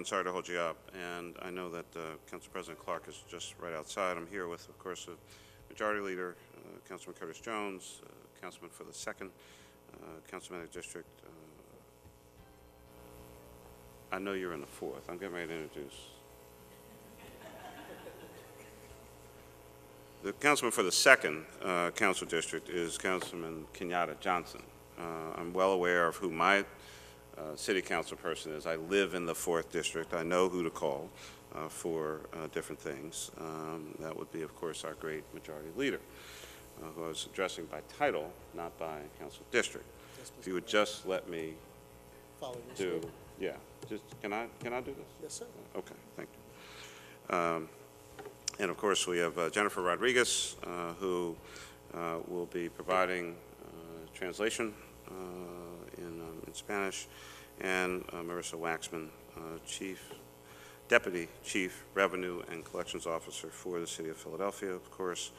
sorry to hold you up, and I know that Council President Clark is just right outside. I'm here with, of course, the Majority Leader, Councilman Curtis Jones, Councilman for the 2nd, Councilman of District. I know you're in the 4th. I'm getting ready to introduce. The Councilman for the 2nd Council District is Councilman Kenyatta Johnson. I'm well aware of who my City Council person is. I live in the 4th District. I know who to call for different things. That would be, of course, our great Majority Leader, who I was addressing by title, not by Council District. Yes, if you would just let me do, yeah. Just can I do this? Yes, sir. Okay, thank you. And of course, we have Jennifer Rodriguez, who will be providing translation in Spanish, and Marissa Waxman, Deputy Chief Revenue and Collections Officer for the City of Philadelphia. Of course,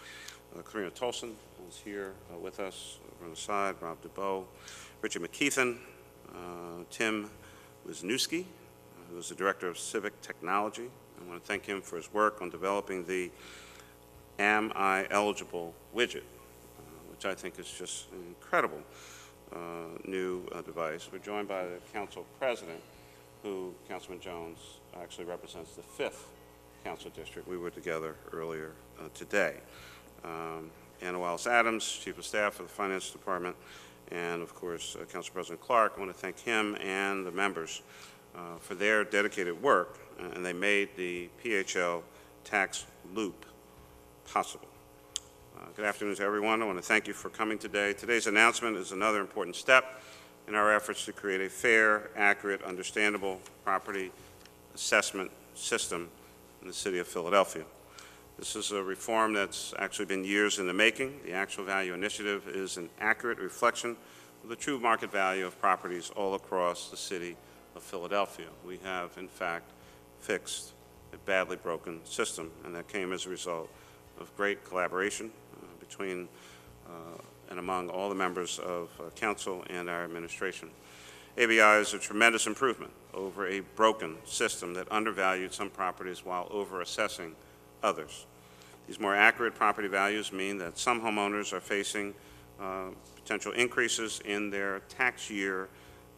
Karina Tolson is here with us on the side, Rob DeBow, Richard McKeithen, Tim Wisniewski, who is the Director of Civic Technology. I want to thank him for his work on developing the Am I Eligible widget, which I think is just an incredible new device. We're joined by the Council President, who, Councilman Jones, actually represents the 5th Council District. We were together earlier today. Anna Wallace-Adams, Chief of Staff for the Finance Department, and of course, Council President Clark. I want to thank him and the members for their dedicated work, and they made the PHL Tax Loop possible. Good afternoon to everyone. I want to thank you for coming today. Today's announcement is another important step in our efforts to create a fair, accurate, understandable property assessment system in the City of Philadelphia. This is a reform that's actually been years in the making. The Actual Value Initiative is an accurate reflection of the true market value of properties all across the City of Philadelphia. We have, in fact, fixed a badly broken system, and that came as a result of great collaboration between and among all the members of Council and our administration. AVI is a tremendous improvement over a broken system that undervalued some properties while over-assessing others. These more accurate property values mean that some homeowners are facing potential increases in their tax year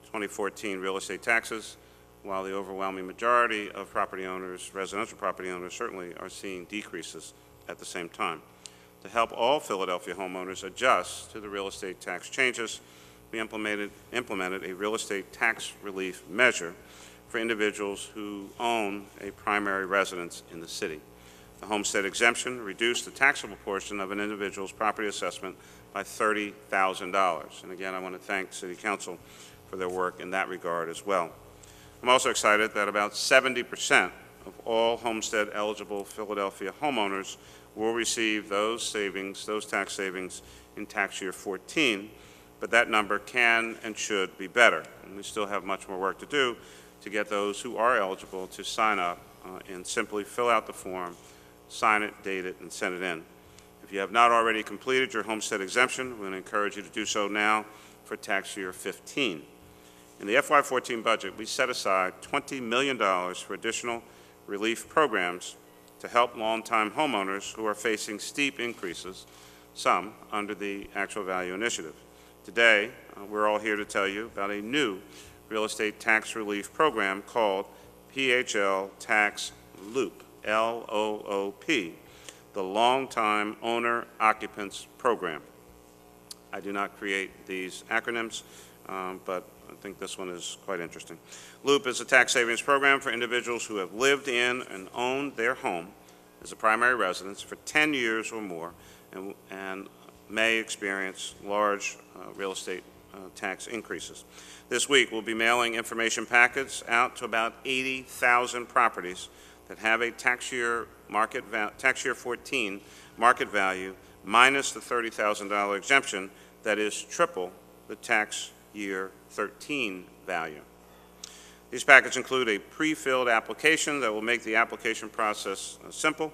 2014 real estate taxes, while the overwhelming majority of property owners, residential property owners, certainly are seeing decreases at the same time. To help all Philadelphia homeowners adjust to the real estate tax changes, we implemented a real estate tax relief measure for individuals who own a primary residence in the city. The Homestead Exemption reduced the taxable portion of an individual's property assessment by $30,000. And again, I want to thank City Council for their work in that regard as well. I'm also excited that about 70% of all homestead-eligible Philadelphia homeowners will receive those savings, those tax savings in tax year 14, but that number can and should be better. And we still have much more work to do to get those who are eligible to sign up and simply fill out the form, sign it, date it, and send it in. If you have not already completed your homestead exemption, we're going to encourage you to do so now for tax year 15. In the FY14 budget, we set aside $20 million for additional relief programs to help longtime homeowners who are facing steep increases, some under the Actual Value Initiative. Today, we're all here to tell you about a new real estate tax relief program called PHL Tax LOOP, L-O-O-P, the Longtime Owner Occupants Program. I do not create these acronyms, but I think this one is quite interesting. LOOP is a tax savings program for individuals who have lived in and owned their home as a primary residence for 10 years or more and may experience large real estate tax increases. This week, we'll be mailing information packets out to about 80,000 properties that have a tax year 14 market value minus the $30,000 exemption that is triple the tax year 13 value. These packets include a pre-filled application that will make the application process simple.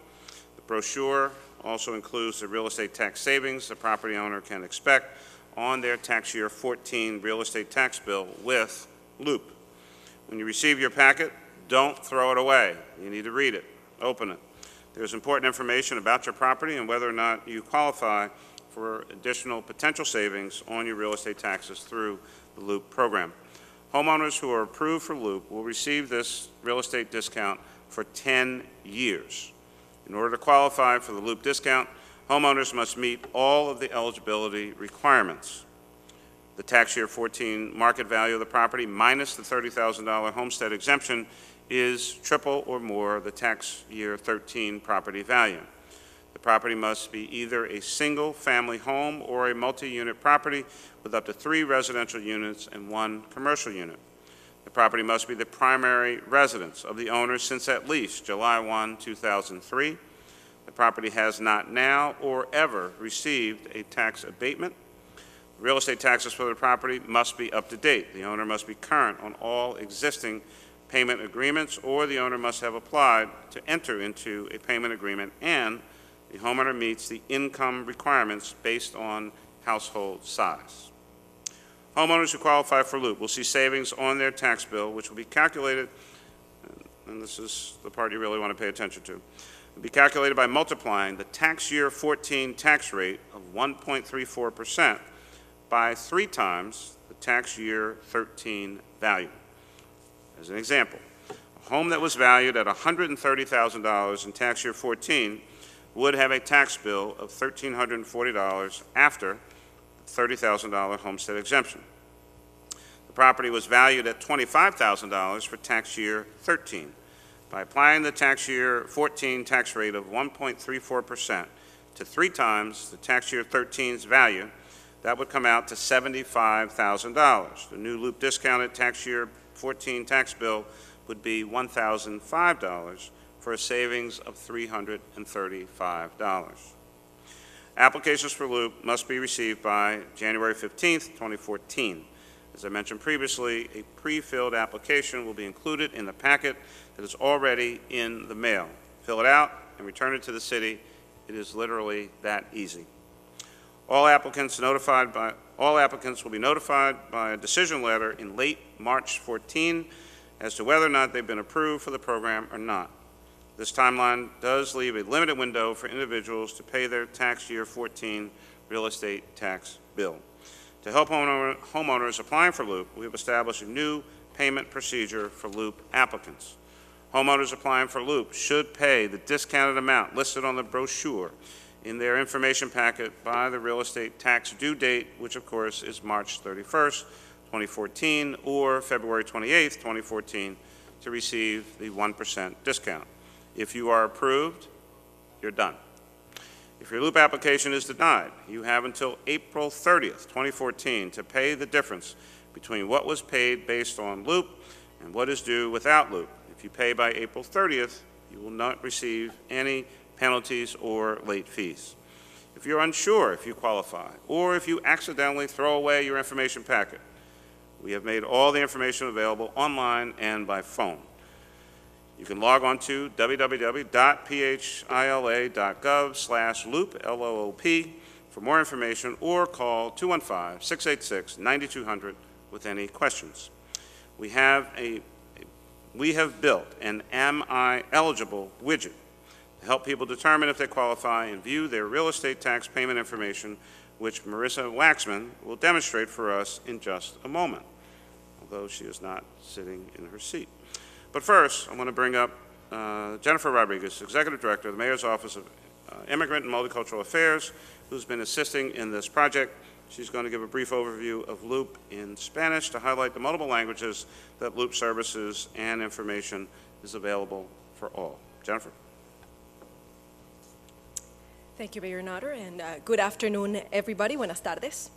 The brochure also includes the real estate tax savings the property owner can expect on their tax year 14 real estate tax bill with LOOP. When you receive your packet, Don't throw it away. You need to read it, open it. There's important information about your property and whether or not you qualify for additional potential savings on your real estate taxes through the LOOP program. Homeowners who are approved for LOOP will receive this real estate discount for 10 years. In order to qualify for the LOOP discount, homeowners must meet all of the eligibility requirements. The tax year 14 market value of the property minus the $30,000 homestead exemption is triple or more the tax year 13 property value. The property must be either a single-family home or a multi-unit property with up to 3 residential units and 1 commercial unit. The property must be the primary residence of the owner since at least July 1, 2003. The property has not now or ever received a tax abatement. Real estate taxes for the property must be up to date. The owner must be current on all existing payment agreements, or the owner must have applied to enter into a payment agreement, and the homeowner meets the income requirements based on household size. Homeowners who qualify for LOOP will see savings on their tax bill, which will be calculated, and this is the part you really want to pay attention to, will be calculated by multiplying the tax year 14 tax rate of 1.34% by 3 times the tax year 13 value. As an example, a home that was valued at $130,000 in tax year 14 would have a tax bill of $1,340 after the $30,000 homestead exemption. The property was valued at $25,000 for tax year 13. By applying the tax year 14 tax rate of 1.34% to 3 times the tax year 13's value, that would come out to $75,000. The new LOOP discounted tax year 14 tax bill would be $1,005 for a savings of $335. Applications for LOOP must be received by January 15, 2014. As I mentioned previously, a pre-filled application will be included in the packet that is already in the mail. Fill it out and return it to the city. It is literally that easy. All applicants will be notified by a decision letter in late March 14 as to whether or not they've been approved for the program or not. This timeline does leave a limited window for individuals to pay their tax year 14 real estate tax bill. To help homeowners applying for LOOP, we have established a new payment procedure for LOOP applicants. Homeowners applying for LOOP should pay the discounted amount listed on the brochure in their information packet by the real estate tax due date, which of course is March 31st, 2014, or February 28th, 2014, to receive the 1% discount. If you are approved, you're done. If your LOOP application is denied, you have until April 30th, 2014 to pay the difference between what was paid based on LOOP and what is due without LOOP. If you pay by April 30th, you will not receive any penalties or late fees. If you're unsure if you qualify, or if you accidentally throw away your information packet, we have made all the information available online and by phone. You can log on to www.phila.gov/loop, LOOP, for more information, or call 215-686-9200 with any questions. We have built an Am I Eligible widget to help people determine if they qualify and view their real estate tax payment information, which Marissa Waxman will demonstrate for us in just a moment, although she is not sitting in her seat. But first, I want to bring up Jennifer Rodriguez, Executive Director of the Mayor's Office of Immigrant and Multicultural Affairs, who's been assisting in this project. She's going to give a brief overview of LOOP in Spanish to highlight the multiple languages that LOOP services and information is available for all. Jennifer. Thank you, Mayor Nutter, and good afternoon, everybody. Buenas tardes.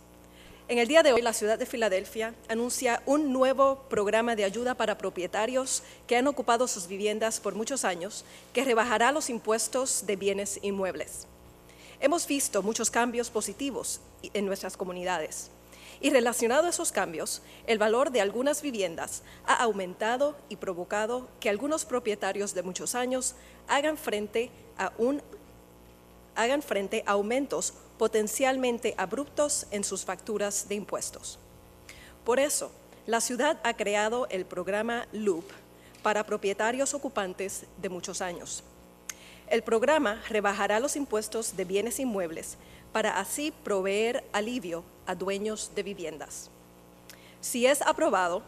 En el día de hoy, la ciudad de Filadelfia anuncia un nuevo programa de ayuda para propietarios que han ocupado sus viviendas por muchos años, que rebajará los impuestos de bienes inmuebles. Hemos visto muchos cambios positivos en nuestras comunidades, y relacionado a esos cambios, el valor de algunas viviendas ha aumentado y provocado que algunos propietarios de muchos años hagan frente a aumentos potencialmente abruptos en sus facturas de impuestos. Por eso, la ciudad ha creado el programa LOOP para propietarios ocupantes de muchos años. El programa rebajará los impuestos de bienes inmuebles para así proveer alivio a dueños de viviendas. Si es aprobado,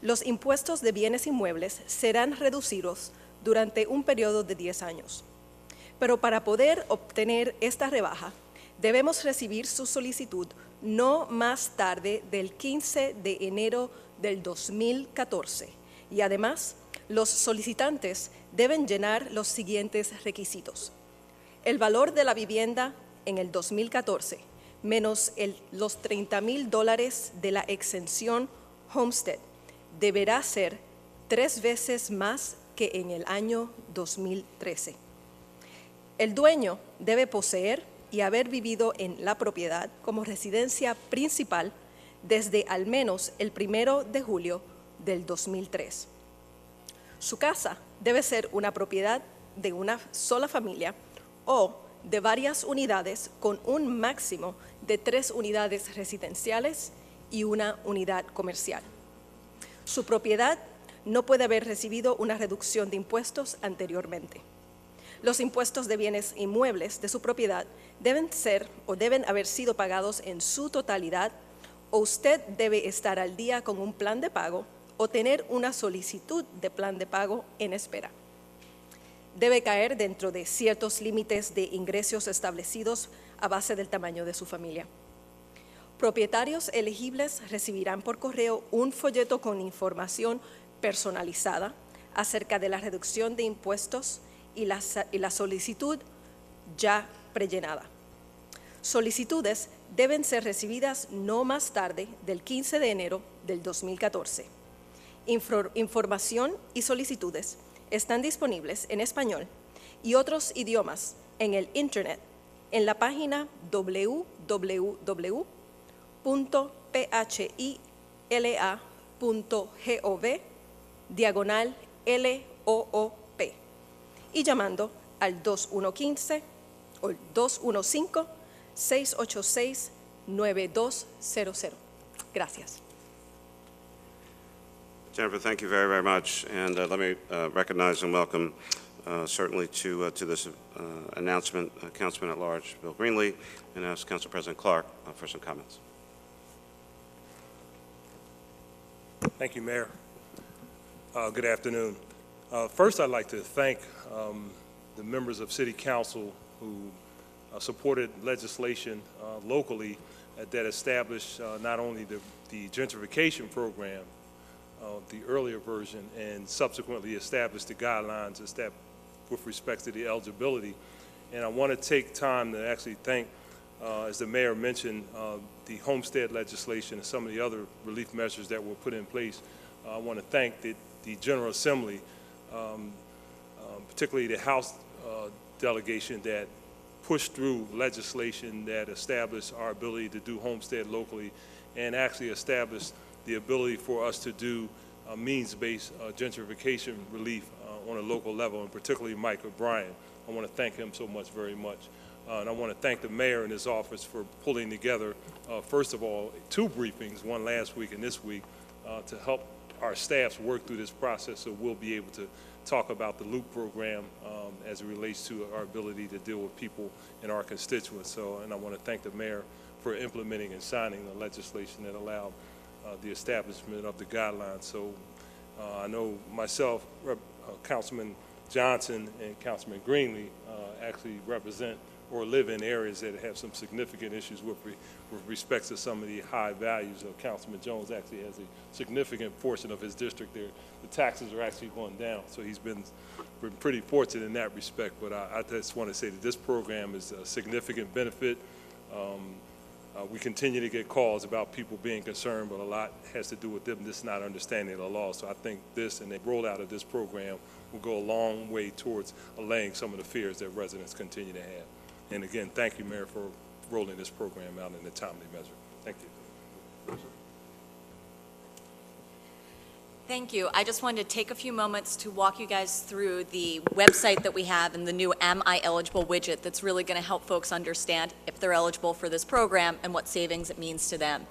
los impuestos de bienes inmuebles serán reducidos durante un periodo de 10 años. Pero para poder obtener esta rebaja, debemos recibir su solicitud no más tarde del 15 de enero del 2014 y además los solicitantes deben llenar los siguientes requisitos. El valor de la vivienda en el 2014 menos los $30,000 de la exención Homestead deberá ser 3 veces más que en el año 2013. El dueño debe poseer y haber vivido en la propiedad como residencia principal desde al menos el 1 de julio del 2003. Su casa debe ser una propiedad de una sola familia o de varias unidades con un máximo de 3 unidades residenciales y una unidad comercial. Su propiedad no puede haber recibido una reducción de impuestos anteriormente. Los impuestos de bienes inmuebles de su propiedad deben ser o deben haber sido pagados en su totalidad, o usted debe estar al día con un plan de pago o tener una solicitud de plan de pago en espera. Debe caer dentro de ciertos límites de ingresos establecidos a base del tamaño de su familia. Propietarios elegibles recibirán por correo un folleto con información personalizada acerca de la reducción de impuestos y la solicitud ya prellenada. Solicitudes deben ser recibidas no más tarde del 15 de enero del 2014. Información y solicitudes están disponibles en español y otros idiomas en el Internet en la página www.phila.gov/LOOP y llamando al 2115 o 215-686-9200. Gracias. Jennifer, thank you very, very much. And let me recognize and welcome certainly to this announcement Councilman at Large Bill Greenlee, and ask Council President Clark for some comments. Thank you, Mayor. Good afternoon. First, I'd like to thank the members of City Council who supported legislation locally that established not only the gentrification program, the earlier version, and subsequently established the guidelines with respect to the eligibility. And I want to take time to actually thank, as the mayor mentioned, the homestead legislation and some of the other relief measures that were put in place. I want to thank the General Assembly, particularly the House delegation that pushed through legislation that established our ability to do homestead locally and actually established the ability for us to do means-based gentrification relief on a local level, and particularly Mike O'Brien. I want to thank him so much, very much. And I want to thank the mayor and his office for pulling together, first of all, 2 briefings, one last week and this week, to help our staffs work through this process so we'll be able to talk about the LOOP program as it relates to our ability to deal with people in our constituents. And I want to thank the mayor for implementing and signing the legislation that allowed the establishment of the guidelines. So I know myself, Councilman Johnson and Councilman Greenlee actually represent or live in areas that have some significant issues with respect to some of the high values. Councilman Jones actually has a significant portion of his district there. The taxes are actually going down, so he's been pretty fortunate in that respect. But I just want to say that this program is a significant benefit. We continue to get calls about people being concerned, but a lot has to do with them just not understanding the law. So I think this and the rollout of this program will go a long way towards allaying some of the fears that residents continue to have. And again, thank you, Mayor, for rolling this program out in a timely measure. Thank you. Thank you. I just wanted to take a few moments to walk you guys through the website that we have and the new Am I Eligible widget that's really going to help folks understand if they're eligible for this program and what savings it means to them.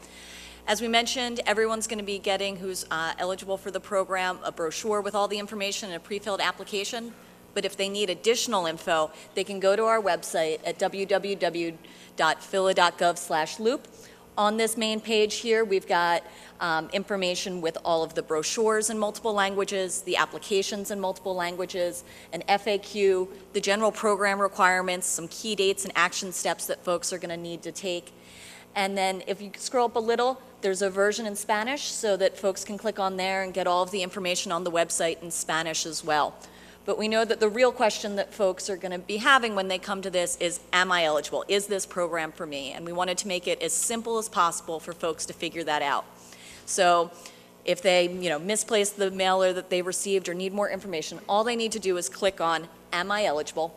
As we mentioned, everyone's going to be getting, who's eligible for the program, a brochure with all the information and a pre-filled application. But if they need additional info, they can go to our website at www.phila.gov/loop. On this main page here, we've got information with all of the brochures in multiple languages, the applications in multiple languages, an FAQ, the general program requirements, some key dates and action steps that folks are going to need to take. And then if you scroll up a little, there's a version in Spanish so that folks can click on there and get all of the information on the website in Spanish as well. But we know that the real question that folks are going to be having when they come to this is, am I eligible? Is this program for me? And we wanted to make it as simple as possible for folks to figure that out. So if they, misplaced the mailer that they received or need more information, all they need to do is click on, am I eligible?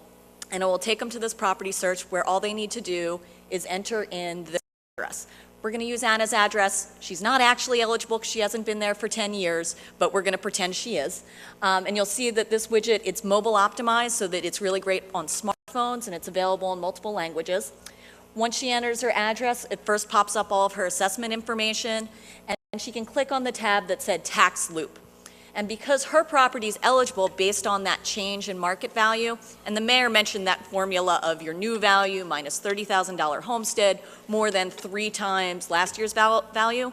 And it will take them to this property search where all they need to do is enter in the address. We're going to use Anna's address. She's not actually eligible because she hasn't been there for 10 years, but we're going to pretend she is. And you'll see that this widget, it's mobile optimized so that it's really great on smartphones and it's available in multiple languages. Once she enters her address, it first pops up all of her assessment information, and she can click on the tab that said Tax Loop. And because her property is eligible based on that change in market value, and the mayor mentioned that formula of your new value minus $30,000 homestead, more than 3 times last year's value,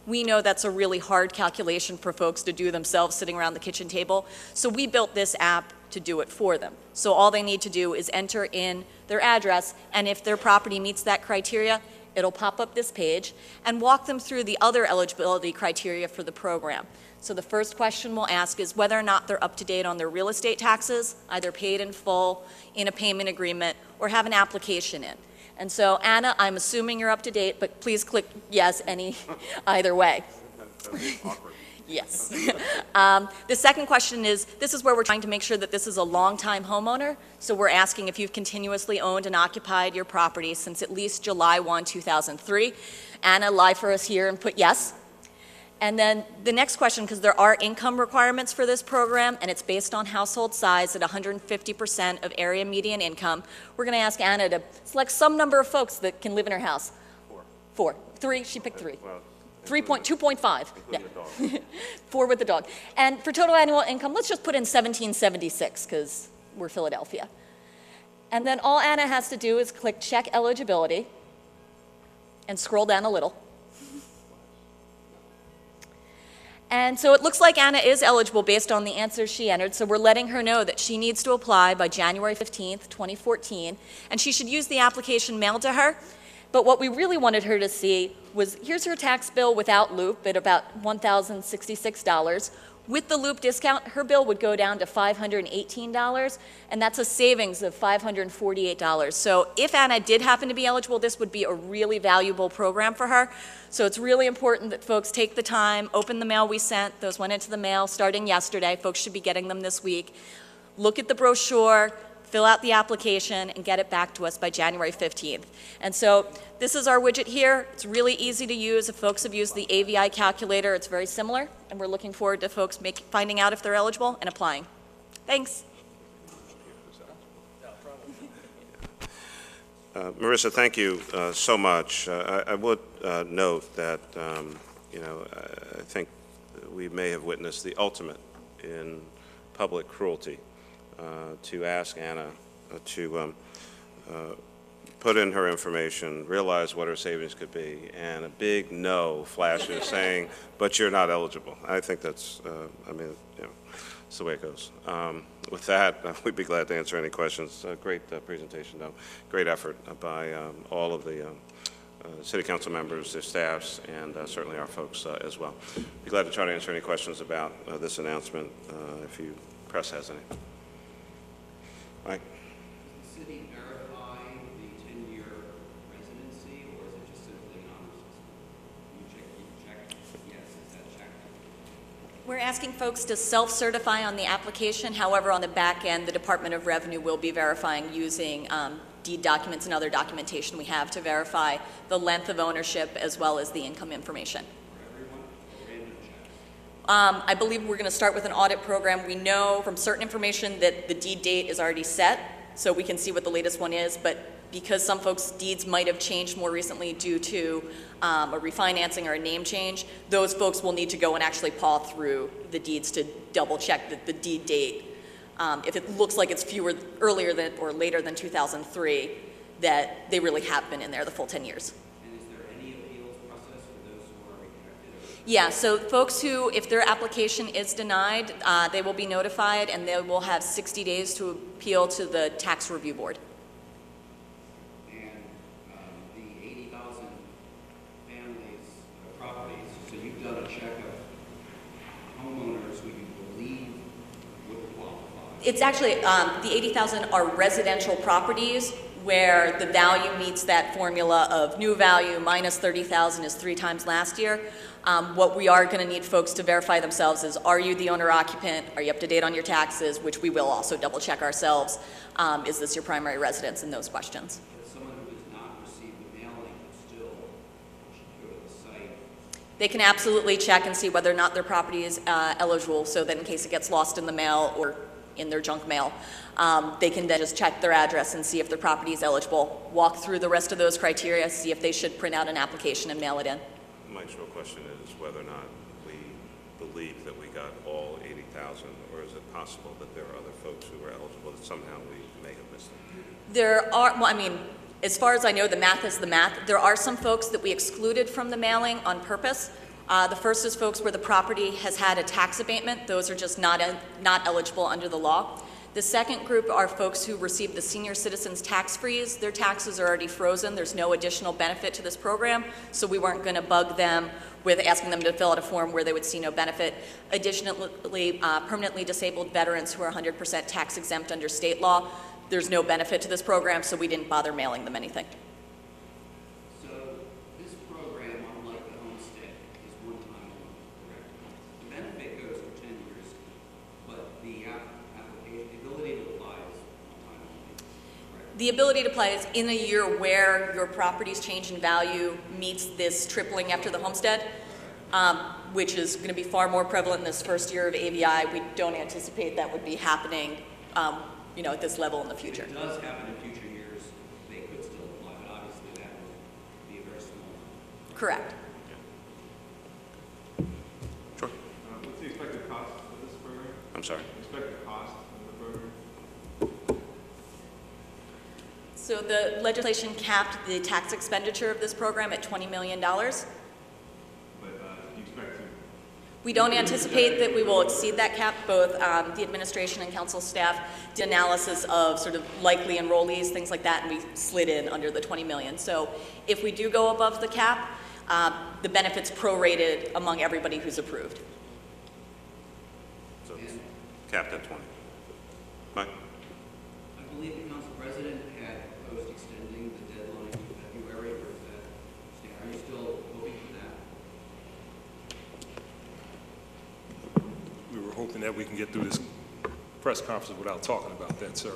we know that's a really hard calculation for folks to do themselves sitting around the kitchen table. So we built this app to do it for them. So all they need to do is enter in their address, and if their property meets that criteria, it'll pop up this page and walk them through the other eligibility criteria for the program. So the first question we'll ask is whether or not they're up to date on their real estate taxes, either paid in full, in a payment agreement, or have an application in. And so Anna, I'm assuming you're up to date, but please click yes either way. Yes. The second question is, this is where we're trying to make sure that this is a long-time homeowner. So we're asking if you've continuously owned and occupied your property since at least July 1, 2003. Anna, lie for us here and put yes. And then the next question, because there are income requirements for this program, and it's based on household size at 150% of area median income, we're going to ask Anna to select some number of folks that can live in her house. 4. 3, she picked 3. Well, 2.5. Yeah. 4 with the dog. And for total annual income, let's just put in 1776 because we're Philadelphia. And then all Anna has to do is click check eligibility and scroll down a little. And so it looks like Anna is eligible based on the answers she entered, so we're letting her know that she needs to apply by January 15th, 2014, and she should use the application mailed to her. But what we really wanted her to see was, here's her tax bill without loop at about $1,066. With the loop discount, her bill would go down to $518, and that's a savings of $548. So if Anna did happen to be eligible, this would be a really valuable program for her. So it's really important that folks take the time, open the mail we sent. Those went into the mail starting yesterday. Folks should be getting them this week. Look at the brochure, fill out the application, and get it back to us by January 15th. And so this is our widget here. It's really easy to use. If folks have used the AVI calculator, it's very similar, and we're looking forward to folks finding out if they're eligible and applying. Thanks. Marissa, thank you so much. I would note that, I think we may have witnessed the ultimate in public cruelty to ask Anna to put in her information, realize what her savings could be, and a big no flashes saying, but you're not eligible. I think that's, it's the way it goes. With that, we'd be glad to answer any questions. Great presentation, though. Great effort by all of the city council members, their staffs, and certainly our folks as well. Be glad to try to answer any questions about this announcement if you press has any. Mike? Does the city verify the 10-year residency, or is it just simply an honor system? You check, yes, is that checked? We're asking folks to self-certify on the application. However, on the back end, the Department of Revenue will be verifying using deed documents and other documentation we have to verify the length of ownership as well as the income information. I believe we're going to start with an audit program. We know from certain information that the deed date is already set, so we can see what the latest one is, but because some folks' deeds might have changed more recently due to a refinancing or a name change, those folks will need to go and actually paw through the deeds to double check the deed date. If it looks like it's earlier than or later than 2003, that they really have been in there the full 10 years. And is there any appeals process for those who are rejected? Yeah, so folks who, if their application is denied, they will be notified and they will have 60 days to appeal to the tax review board. And the 80,000 families, properties, so you've done a check of homeowners who you believe would qualify? It's actually, the 80,000 are residential properties where the value meets that formula of new value minus 30,000 is 3 times last year. What we are going to need folks to verify themselves is, are you the owner occupant? Are you up to date on your taxes? Which we will also double check ourselves. Is this your primary residence? And those questions. But someone who does not receive the mailing still should go to the site. They can absolutely check and see whether or not their property is eligible, so that in case it gets lost in the mail or in their junk mail, they can then just check their address and see if their property is eligible, walk through the rest of those criteria, see if they should print out an application and mail it in. Mike's real question is whether or not we believe that we got all 80,000, or is it possible that there are other folks who are eligible that somehow we may have missed them? There are, well, I mean, as far as I know, the math is the math. There are some folks that we excluded from the mailing on purpose. The first is folks where the property has had a tax abatement. Those are just not eligible under the law. The second group are folks who received the senior citizens tax freeze. Their taxes are already frozen. There's no additional benefit to this program, so we weren't going to bug them with asking them to fill out a form where they would see no benefit. Additionally, permanently disabled veterans who are 100% tax exempt under state law, there's no benefit to this program, so we didn't bother mailing them anything. So this program, unlike the homestead, is one-time only, correct? The benefit goes for 10 years, but the application, the ability to apply is one-time only, correct? The ability to apply is in a year where your property's change in value meets this tripling after the homestead, which is going to be far more prevalent in this first year of AVI. We don't anticipate that would be happening at this level in the future. If it does happen in future years, they could still apply, but obviously that would be a very small number. Correct. Sure. What's the expected cost of this program? I'm sorry. Expected cost of the program? So the legislation capped the tax expenditure of this program at $20 million. But do you expect to? We don't anticipate that we will exceed that cap. Both the administration and council staff did analysis of sort of likely enrollees, things like that, and we slid in under the 20 million. So if we do go above the cap, the benefit's prorated among everybody who's approved. So it's capped at 20. Mike? I believe the council president had proposed extending the deadline to February, or is that, are you still hoping for that? We were hoping that we can get through this press conference without talking about that, sir.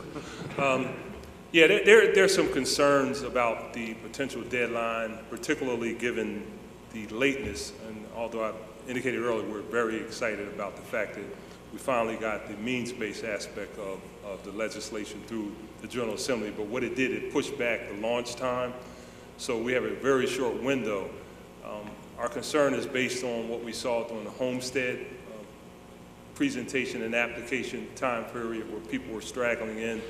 Yeah, there's some concerns about the potential deadline, particularly given the lateness. And although I indicated earlier, we're very excited about the fact that we finally got the means-based aspect of the legislation through the General Assembly. But what it did, it pushed back the launch time. So we have a very short window. Our concern is based on what we saw during the Homestead presentation and application time period where people were straggling in.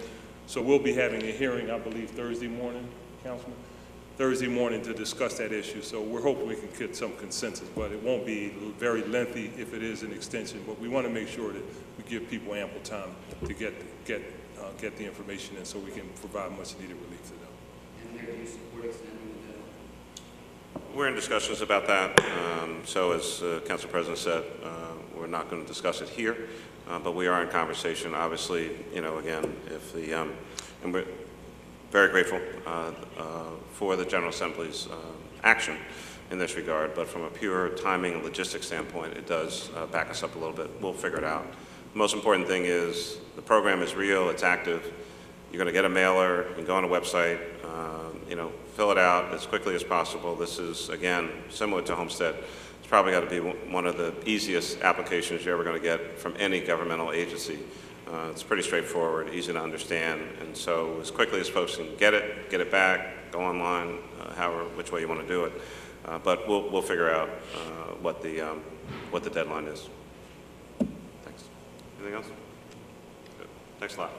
So we'll be having a hearing, I believe, Thursday morning, Councilman? Thursday morning to discuss that issue. So we're hoping we can get some consensus, but it won't be very lengthy if it is an extension. But we want to make sure that we give people ample time to get the information in so we can provide much needed relief to them. And Mayor, do you support extending the deadline? We're in discussions about that. So as Council President said, we're not going to discuss it here, but we are in conversation. Obviously, again, if the and we're very grateful for the General Assembly's action in this regard, but from a pure timing and logistics standpoint, it does back us up a little bit. We'll figure it out. The most important thing is the program is real, it's active. You're going to get a mailer, you can go on a website, fill it out as quickly as possible. This is, again, similar to Homestead. It's probably got to be one of the easiest applications you're ever going to get from any governmental agency. It's pretty straightforward, easy to understand, and so as quickly as folks can get it back, go online, which way you want to do it. But we'll figure out what the deadline is. Thanks. Anything else? Good. Thanks a lot.